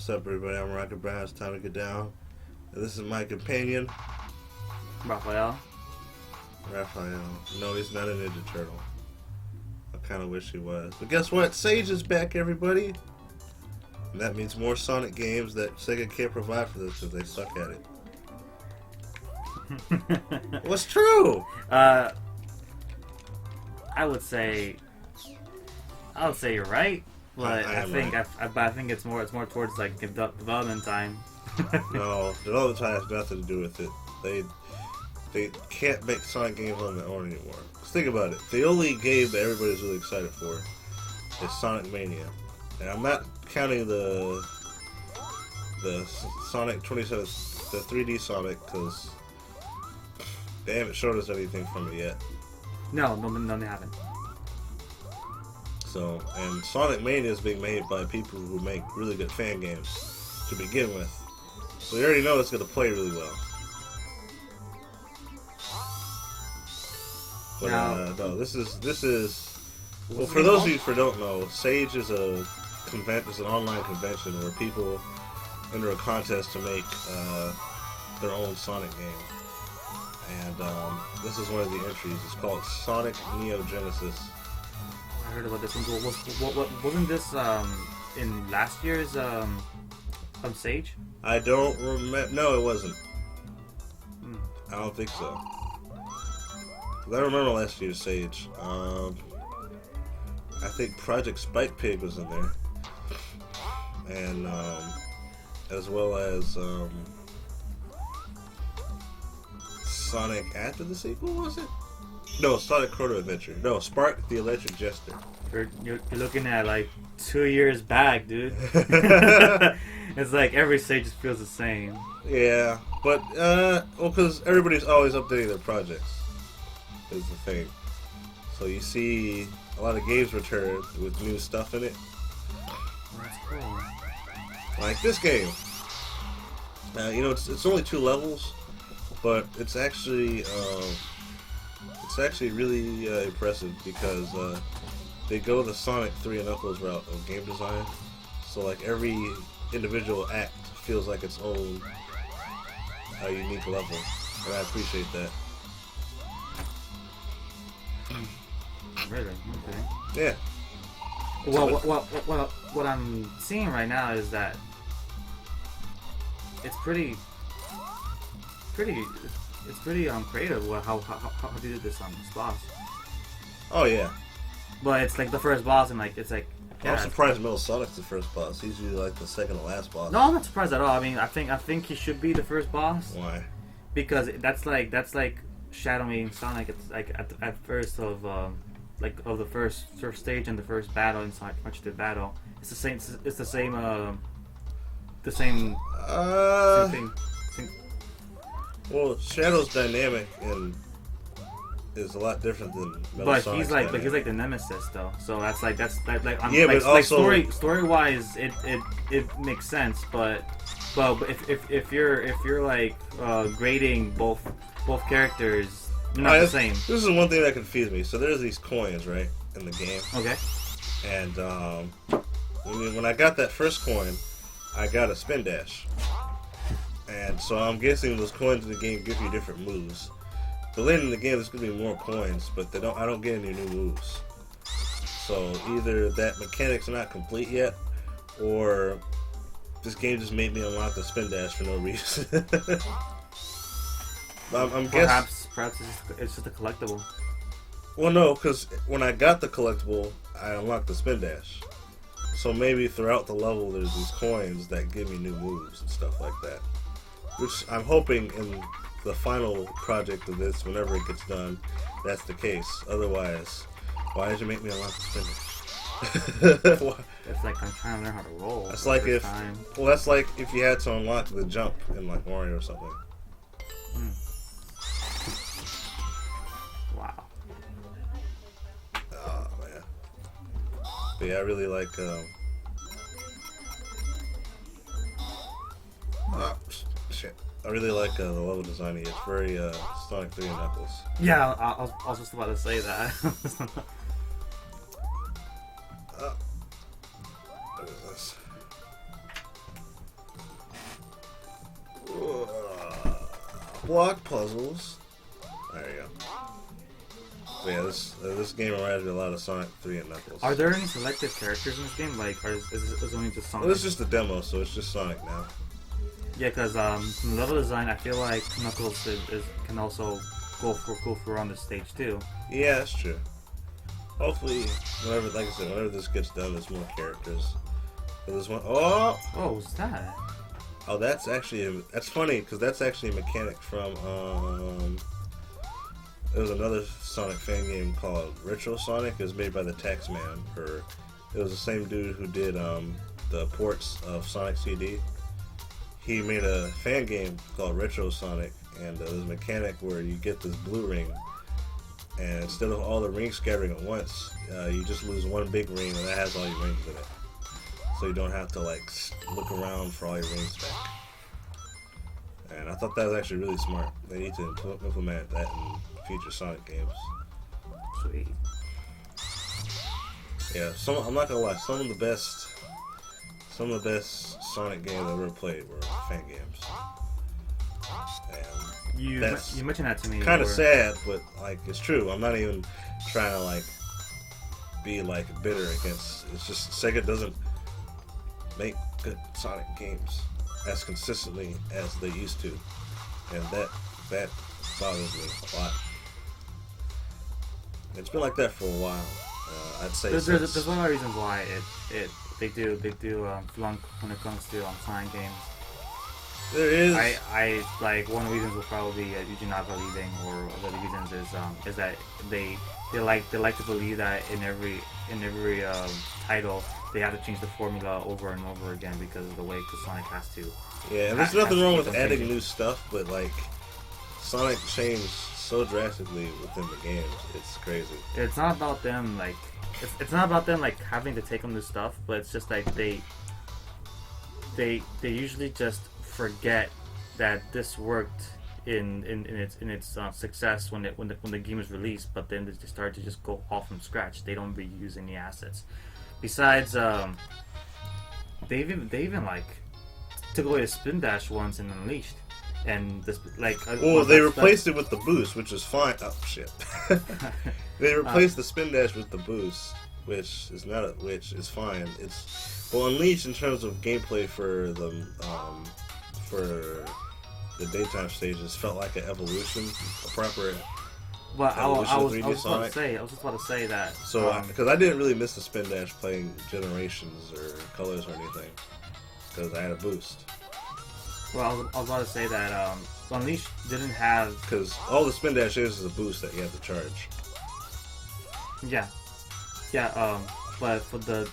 What's up, everybody? I'm Rocket Brown. It's time to get down. And this is my companion, Raphael. No, he's not a Ninja Turtle. I kind of wish he was. But guess what? Sage is back, everybody. And that means more Sonic games that Sega can't provide for this because they suck at it. What's true? I would say you're right, but I think it's more towards like development time. No, development time has nothing to do with it. They can't make Sonic games on their own anymore. Cause think about it. The only game that everybody's really excited for is Sonic Mania, and I'm not counting the Sonic 27, the 3D Sonic, because they haven't showed us anything from it yet. No, they haven't. So, and Sonic Mania is being made by people who make really good fan games to begin with. So you already know it's going to play really well. But no, this is well, for those of you who don't know, Sage is an online convention where people enter a contest to make their own Sonic game. And this is one of the entries. It's called Sonic Neo Genesis. I heard about this one. Wasn't this in last year's Sage? I don't remember. No, it wasn't. I don't think so. I remember last year's Sage. I think Project Spike Pig was in there, and as well as Sonic after the sequel, was it? No, Sonic Chrono Adventure. No, Spark the Electric Jester. You're looking at like 2 years back, dude. It's like every Sage just feels the same. Yeah, but well, because everybody's always updating their projects. Is the thing. So you see a lot of games return with new stuff in it. That's cool. Like this game. You know, it's only 2 levels, but it's actually really impressive because they go the Sonic 3 and Knuckles route of game design. So like every individual act feels like its own unique level, and I appreciate that. Really? Okay. Yeah. Well, what I'm seeing right now is that it's pretty creative. How you did this boss. Oh yeah. But it's like the first boss, and like it's like. Yeah, I'm surprised Metal Sonic's the first boss. He's usually like the second to last boss. No, I'm not surprised at all. I mean, I think he should be the first boss. Why? Because that's like shadowing Sonic. It's like at first of the first stage and the first battle in Sonic Adventure battle. It's the same. It's the same. Same thing. Well, Shadow's dynamic and is a lot different than Metal Sonic's dynamic. But he's like the nemesis though. So that's like yeah, but also story wise, it makes sense. But if you're like grading both characters. Not the same. This is one thing that confused me. So there's these coins, right, in the game. Okay. And when I got that first coin, I got a spindash. And so I'm guessing those coins in the game give you different moves. But later in the game, there's gonna be more coins, but I don't get any new moves. So either that mechanic's not complete yet, or this game just made me unlock the spindash for no reason. I'm guessing. Perhaps it's just a collectible. Well, no, because when I got the collectible, I unlocked the spindash. So maybe throughout the level, there's these coins that give me new moves and stuff like that. Which I'm hoping in the final project of this, whenever it gets done, that's the case. Otherwise, why did you make me unlock the spindash? It's like I'm trying to learn how to roll. That's like that's like if you had to unlock the jump in like Mario or something. Wow. Oh man. But yeah, I really like shit. I really like the level design. It's very Sonic 3 and Knuckles. Yeah, I was just about to say that. What is this? block puzzles. There you go. So yeah, this game reminds me a lot of Sonic 3 and Knuckles. Are there any selected characters in this game? Like, is it only just Sonic? Well, it's just a demo, so it's just Sonic now. Yeah, because from level design, I feel like Knuckles can also go for on the stage too. Yeah, that's true. Hopefully, whenever, like I said, whenever this gets done, there's more characters. So this one, oh, what's that? Oh, that's funny because that's actually a mechanic from there was another Sonic fan game called Retro Sonic. It was made by the Taxman. It was the same dude who did the ports of Sonic CD. He made a fan game called Retro Sonic, and there's a mechanic where you get this blue ring, and instead of all the rings scattering at once, you just lose one big ring, and that has all your rings in it. So you don't have to like look around for all your rings back. And I thought that was actually really smart. They need to implement that in future Sonic games. Sweet. Yeah, I'm not gonna lie. Some of the best Sonic games I've ever played were fan games. And you mentioned that to me. Kind of sad, but like it's true. I'm not even trying to like be like bitter against. It's just Sega doesn't make good Sonic games as consistently as they used to, and that bothers me a lot. It's been like that for a while. I'd say there's a lot of reasons why they do flunk when it comes to Sonic games. There is. I like one of the reasons will probably be Yuji Naka leaving, or the reasons is that they like to believe that in every title they have to change the formula over and over again because of the way Sonic has to. Yeah, and there's nothing wrong with adding new stuff, but like Sonic changed so drastically within the games, it's crazy. It's not about them like it's not about them like having to take on new stuff, but it's just like they usually just forget that this worked in its success when the game was released, but then they just start to just go off from scratch. They don't reuse any assets. Besides, they even like took away the spin dash once in Unleashed, and this like. Well, they replaced it with the boost, which is fine. Oh shit! They replaced the spin dash with the boost, which is fine. It's Unleashed in terms of gameplay for the daytime stages felt like an evolution, a proper. Well, I was just about to say that. So, because I didn't really miss the spin dash playing Generations or Colors or anything, because I had a boost. Well, I was about to say that Unleashed didn't have. Because all the spin dash is a boost that you have to charge. Yeah. But for the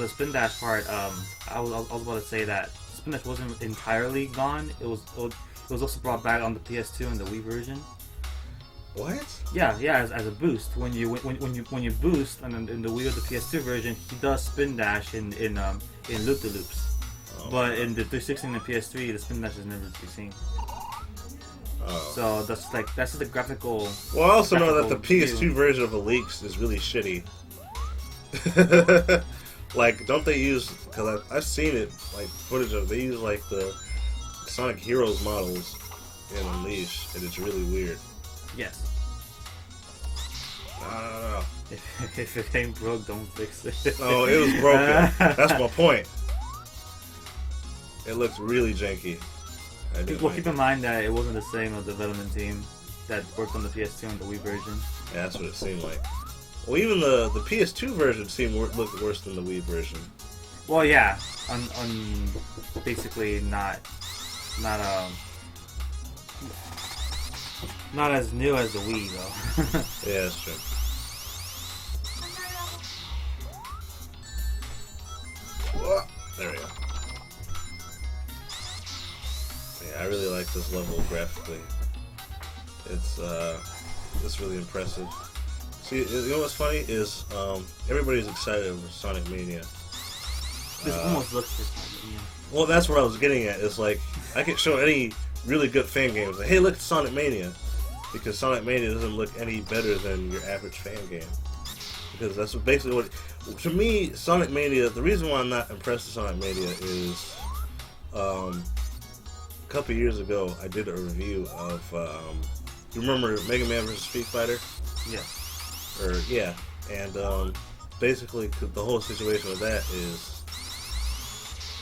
spin dash part, I was about to say that spin dash wasn't entirely gone. It was also brought back on the PS2 and the Wii version. What? Yeah, as a boost. When you boost in the Wii or the PS2 version, he does spin dash in loop-de-loops. Oh, but in the 360 and the PS3, the spin dash is never to be seen. Oh. So that's just the graphical. Well, I also know that the PS2 version of Elix is really shitty. Like, don't they use? Because I've seen it, like footage of. They use like the Sonic Heroes models in Unleashed, and it's really weird. Yes. No. If it ain't broke, don't fix it. No, it was broken. That's my point. It looks really janky. Well, keep in mind that it wasn't the same development team that worked on the PS2 and the Wii version. Yeah, that's what it seemed like. Well, even the PS2 version looked worse than the Wii version. Well, yeah, on basically not as new as the Wii though. Yeah, that's true. There we go. Yeah, I really like this level graphically. It's really impressive. See, you know what's funny is everybody's excited over Sonic Mania. This almost looks like Sonic Mania. Well, that's what I was getting at. It's like I can show any really good fan games. Like, hey, look at Sonic Mania, because Sonic Mania doesn't look any better than your average fan game. Because that's basically what. To me, Sonic Mania. The reason why I'm not impressed with Sonic Mania is, a couple years ago, I did a review of. You remember Mega Man vs. Street Fighter? Yeah. Yeah, and basically the whole situation with that is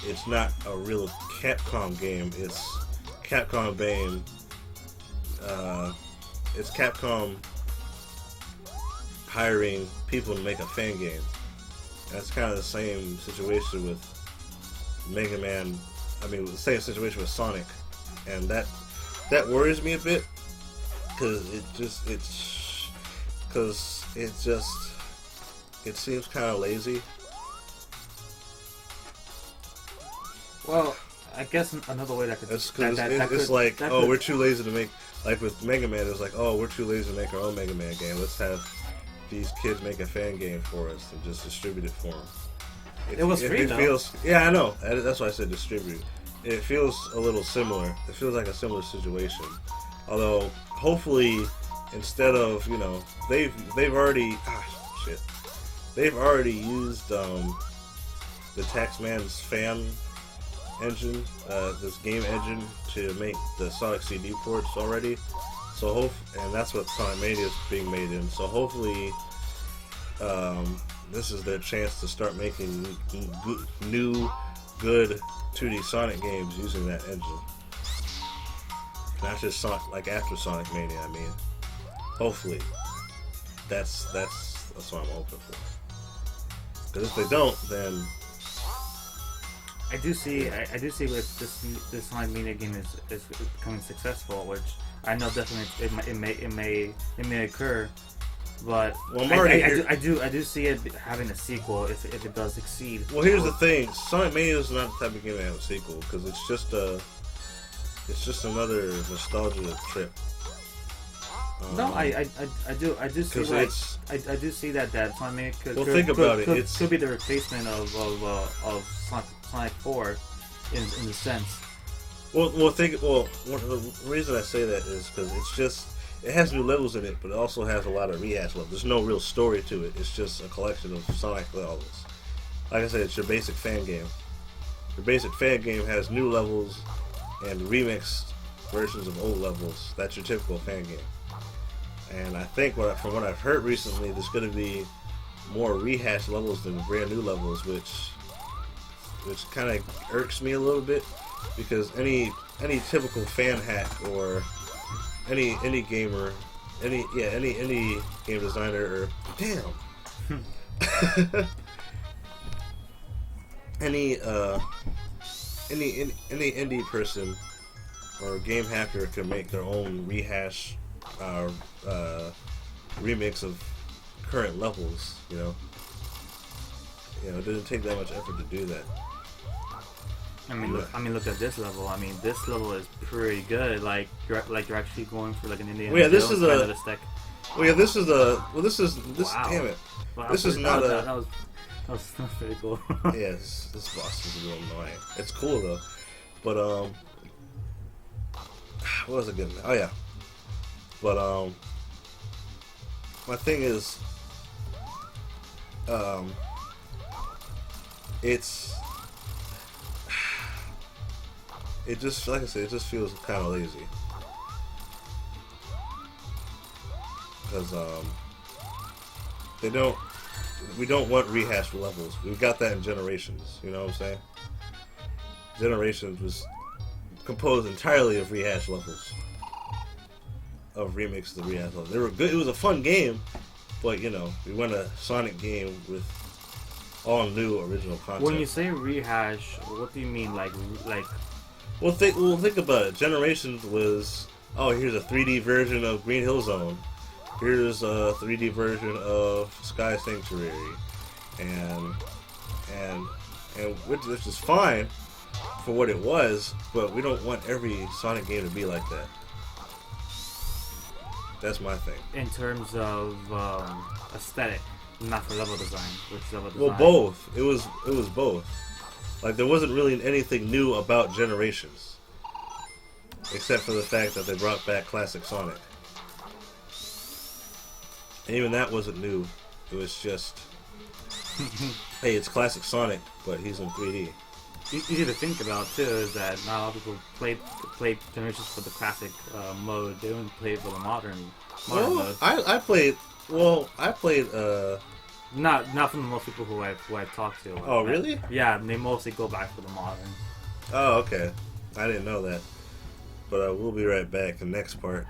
it's not a real Capcom game. It's Capcom Bane. It's Capcom hiring people to make a fan game. That's kind of the same situation with Mega Man. I mean, the same situation with Sonic, and that worries me a bit because it seems kind of lazy. Well, I guess another way that could. It's like, oh, we're too lazy to make. Like with Mega Man, it's like, oh, we're too lazy to make our own Mega Man game. Let's have these kids make a fan game for us and just distribute it for them. It was free, though. Feels, yeah, I know. That's why I said distribute. It feels a little similar. It feels like a similar situation. Although, hopefully, instead of, they've already they've already used the Taxman's fan engine, this game engine, to make the Sonic CD ports already. So and that's what Sonic Mania is being made in. So hopefully, this is their chance to start making new, good 2D Sonic games using that engine. Not just Sonic, like after Sonic Mania. I mean, hopefully, that's what I'm hoping for. Because if they don't, then I do see with this Sonic Mania game is becoming successful, which I know definitely it may occur, but I do see it having a sequel if it does succeed. Well, here's the thing: Sonic Mania is not the type of game that have a sequel because it's just another nostalgia trip. No, I do see I do see that Sonic Mania could be the replacement of Sonic 4 in the sense. The reason I say that is because it has new levels in it, but it also has a lot of rehash levels. There's no real story to it. It's just a collection of Sonic levels. Like I said, it's your basic fan game. Your basic fan game has new levels and remixed versions of old levels. That's your typical fan game. And I think from what I've heard recently, there's going to be more rehash levels than brand new levels, which kind of irks me a little bit, because any typical fan hack or any gamer, any game designer, or any indie person or game hacker can make their own rehash remix of current levels. It doesn't take that much effort to do that. I mean, look at this level. I mean, this level is pretty good. Like you're actually going for like an Indiana Well, yeah, this Jones is kind of a stick. Well, yeah, this is Wow. Damn it! Wow, this is not that was pretty cool. Yeah, this boss is a little annoying. It's cool though, but what was it good? Oh yeah, but my thing is, it just, like I said, it just feels kind of lazy. Because we don't want rehashed levels. We've got that in Generations. You know what I'm saying? Generations was composed entirely of rehashed levels, of remixes of rehashed levels. They were good. It was a fun game, but we want a Sonic game with all new original content. When you say rehash, what do you mean? Like? Well, think about it. Generations was, here's a 3D version of Green Hill Zone. Here's a 3D version of Sky Sanctuary, and which is fine for what it was, but we don't want every Sonic game to be like that. That's my thing. In terms of aesthetic, not for level design. Which level design? Well, both. It was both. Like, there wasn't really anything new about Generations, except for the fact that they brought back classic Sonic. And even that wasn't new. It was just, hey, it's classic Sonic, but he's in 3D. easy to think about too is that not a lot of people played Generations for the classic mode. They only played for the modern mode. I played. Well, I played. Not from most people who I've talked to. Oh, really? Yeah, they mostly go back for the modern. Oh, okay. I didn't know that. But we'll be right back. The next part.